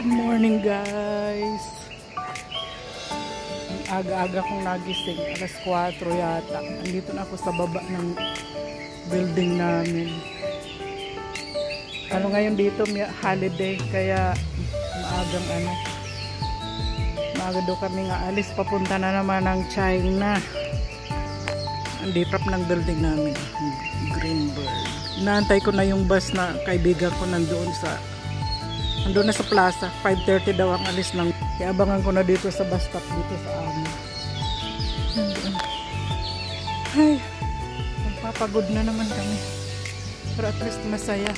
Good morning guys. Aga-aga kong nagising, alas 4 yata. Andito na ako sa baba ng building namin. Ngayon dito holiday kaya maaga daw kami nga alis, papunta na naman ng China. Andito ng building namin, Greenberg. Inaantay ko na yung bus na kaibigan ko nandun na sa plaza. 5:30 daw ang alis ng. Kaya abangan ko na dito sa bus stop dito sa amin. Ay, magpapagod na naman kami. Pero at least masaya.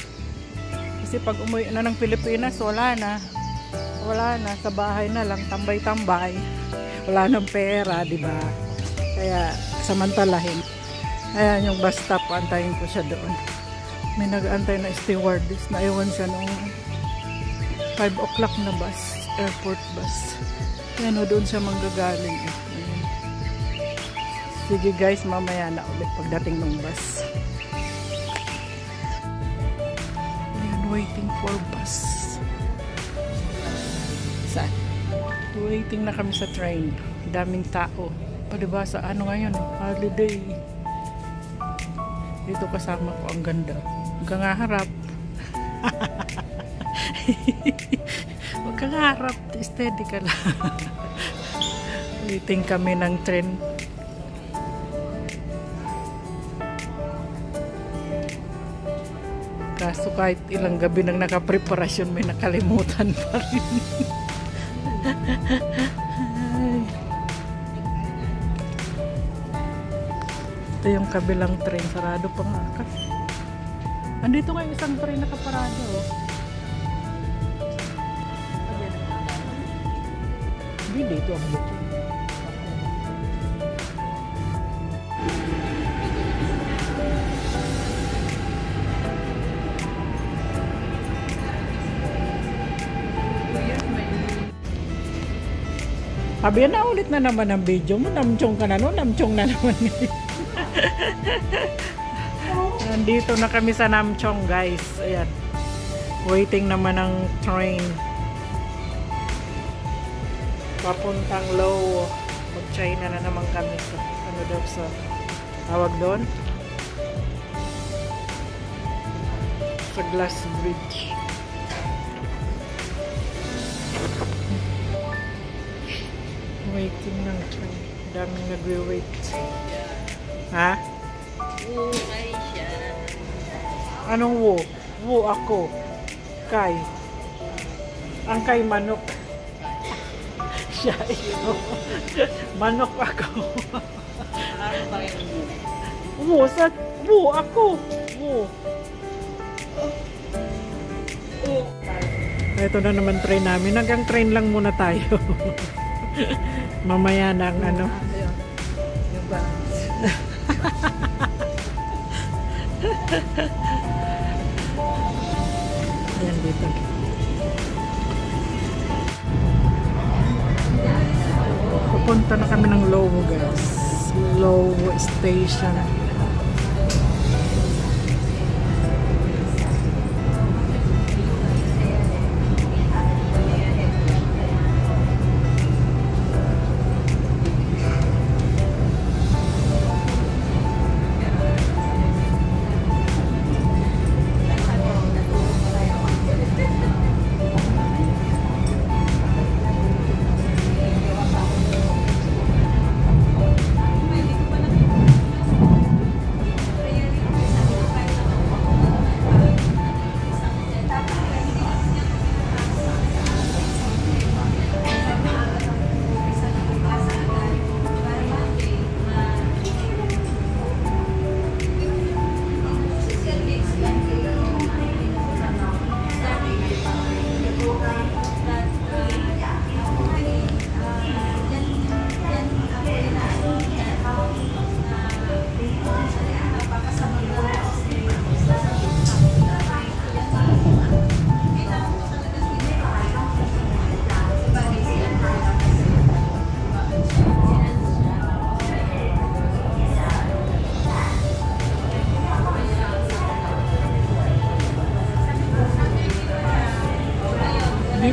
Kasi pag umuwi na ng Pilipinas, wala na. Sa bahay na lang, tambay-tambay. Wala nang pera, di ba? Kaya samantalahin. Ayan yung bus stop, antayin ko siya doon. May nag-aantay na stewardess, naiwan siya noong 5 o'clock na bus, airport bus. Ayan o, doon siya manggagaling. Ayan. Sige guys, mamaya na ulit pagdating ng bus. Ayan, waiting for bus. Saan? Waiting na kami sa train. Daming tao. O diba sa ngayon? Holiday. Dito kasama ko, ang ganda. Huwag kang harap. Huwag kang harap. Steady ka lang. Waiting kami ng train. Kaso kahit ilang gabi nang nakapreparasyon, may nakalimutan pa rin. Ito yung kabilang train, sarado pa nga kasi. Andito nga yung isang train nakaparado. Hindi dito ang buto. Sabi na ulit na naman ang video mo. Namchong ka na no? Namchong na naman. Nandito na kami sa Namchong guys. Ayan. Waiting naman ang train. Papuntang Low. Mag-China na naman kami sa sa tawag doon? Sa Glass Bridge. Waiting ng train. Daming nagwe-wait. Ha? Woo, ay siya. Anong woo? Woo ako. Kay. Ang kay manok. Siya ito. Manok ako. Ano ba yung Woo, woo ako. Woo. Ito na naman train namin. Hanggang train lang muna tayo. Mamaya na ang yung balance. Ayan dito. Pupunta na kami ng Low guys. Low Station.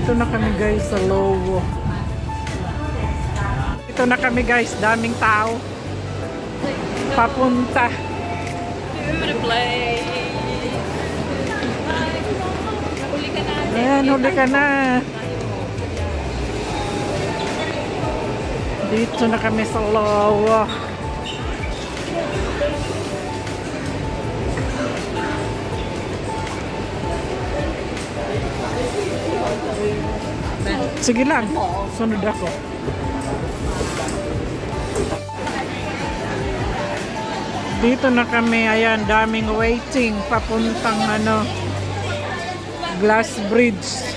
Dito na kami guys sa Lowo. Dito na kami guys, daming tao. Papunta. Ayan, huli ka na. Dito na kami sa Lowo. Sige lang, sunod ako. Dito na kami, ayan, daming waiting papuntang Glass Bridge.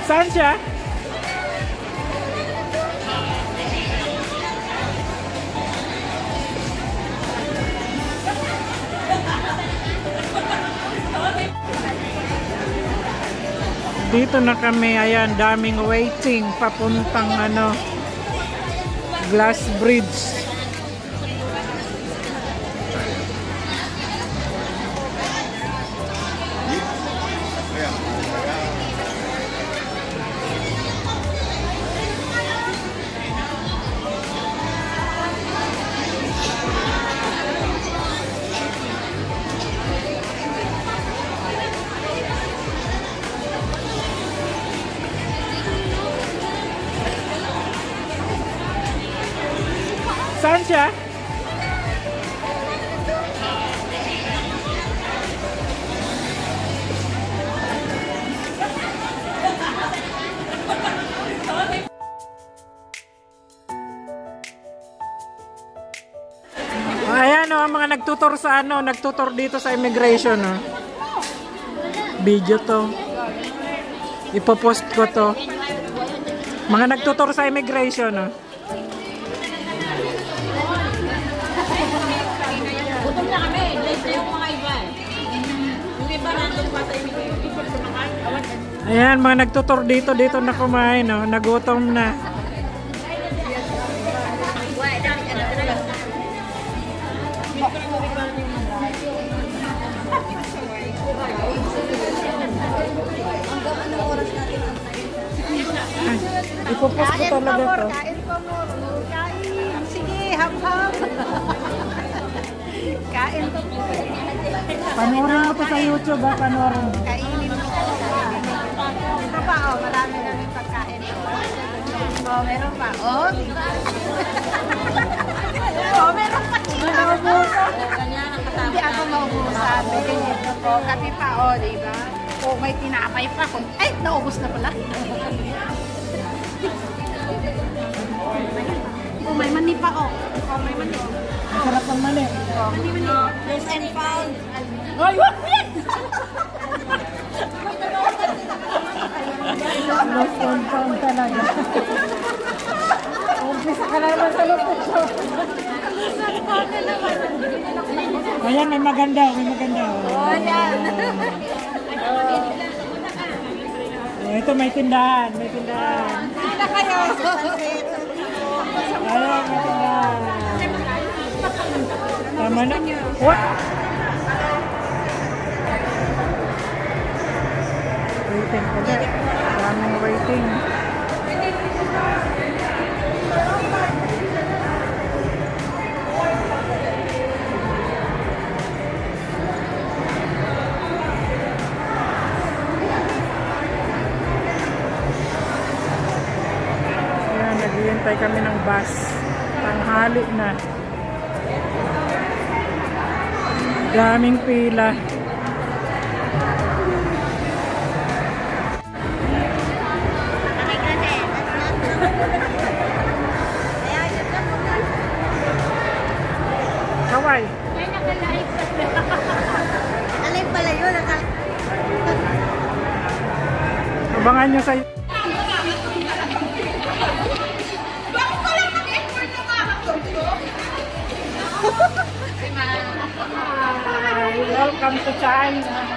Saan siya? Dito na kami, ayan, daming waiting papuntang Glass Bridge. Saan siya? Ayan ang mga nagtutor sa nagtutor dito sa immigration Video to. Ipopost ko to. Mga nagtutor sa immigration Gutom na kami. Late na yung mga iba. Yung iba nandun pa sa immigration. Ayan, mga nagtutor dito na kumain nagutom na. Ipopost ko talaga to. Kain pa mo. Kain. Sige, hap-hap. Kain pa mo. Panoorin mo to sa YouTube panoorin mo. Kainin mo. Ito pa, marami namin pagkain. Meron pa. Diba? Meron pa. Hindi ako maubusan. May ganito po. Kami pa, diba? May tinapay pa. Ay, naubos na pala. May mani pa, may mani. Sarap ang mali. Mani. Lost and found. Ay, wag yan! Lost and found talaga. Umpisa ka na naman sa lupit siya. Ayan, may maganda. Ayan. Ito may tindahan. Sila kayo. Ayan, may tindahan. Tama na. What? Waiting ulit. Daming waiting. Ayan, naghihintay kami ng bus. Tanghali na. Daming pila. Kaway. Ay, nakalive. Nakalive pala yun. Abangan nyo sa Welcome to China.